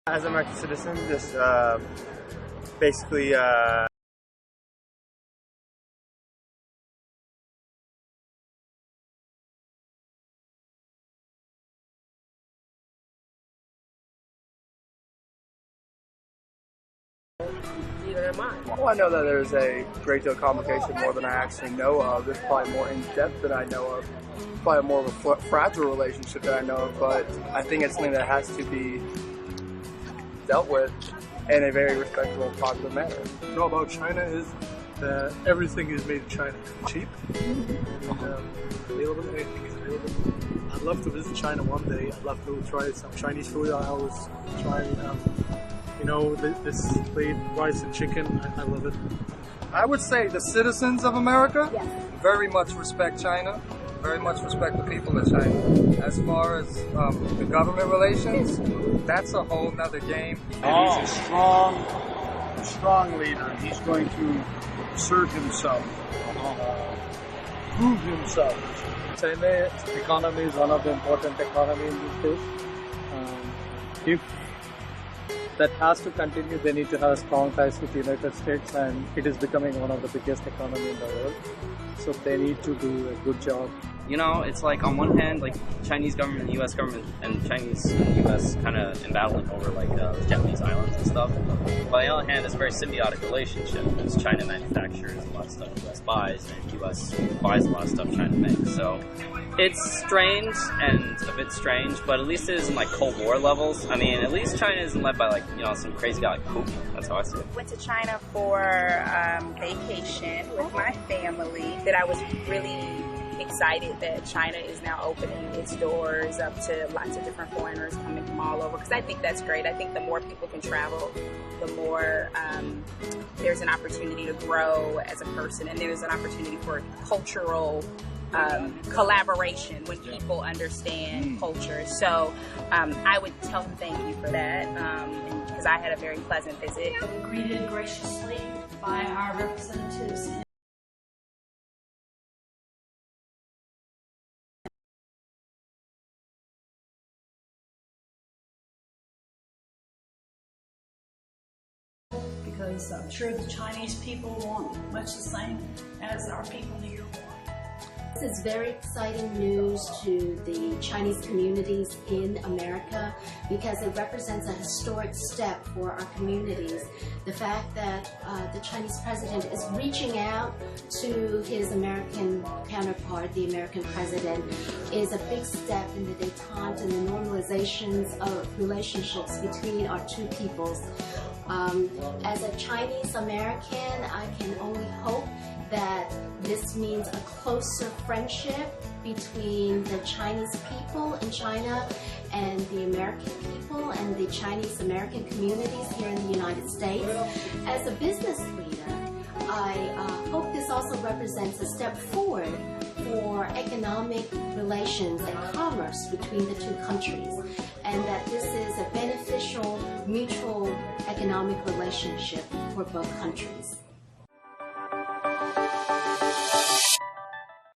As an American citizen, just basically Neither am I. Well, I know that there's a great deal of complication more than I actually know of. There's probably more in depth than I know of. Probably more of a fragile relationship that I know of, but I think it's something that has to be dealt with in a very respectful and positive manner. What I know about China is that everything is made in China, cheap, available, anything is available. I'd love to visit China one day. I'd love to try some Chinese food. I always try, this plate rice and chicken. I love it. I would say the citizens of America Yes. very much respect China, very much respect the people of China. As far as the government relations, that's a whole nother game. And he's a strong leader. He's going to assert himself, prove himself. China economy is one of the important economies in these days. If that has to continue, they need to have strong ties with the United States, and it is becoming one of the biggest economies in the world. So they need to do a good job. You know, it's like on one hand, like Chinese government, the U.S. government, and Chinese and U.S. kind of embattling over like the Japanese islands and stuff. But on the other hand, it's a very symbiotic relationship because China manufactures a lot of stuff U.S. buys, and U.S. buys a lot of stuff China makes. So it's strange and a bit strange, but at least it isn't like Cold War levels. I mean, at least China isn't led by like, some crazy guy like Putin. That's how I see it. Went to China for vacation with my family. That I was really excited that China is now opening its doors up to lots of different foreigners coming from all over, because I think that's great. I think the more people can travel, the more there's an opportunity to grow as a person, and there's an opportunity for cultural collaboration when people understand culture. So I would tell them thank you for that, because I had a very pleasant visit. Greeted graciously by our representatives. Because I'm sure the Chinese people want much the same as our people here want. This is very exciting news to the Chinese communities in America because it represents a historic step for our communities. The fact that the Chinese president is reaching out to his American counterpart, the American president, is a big step in the détente and the normalizations of relationships between our two peoples. As a Chinese American, I can only hope that this means a closer friendship between the Chinese people in China and the American people and the Chinese American communities here in the United States. As a business leader, I hope this also represents a step forward for economic relations and commerce between the two countries, and that this is a beneficial mutual economic relationship for both countries.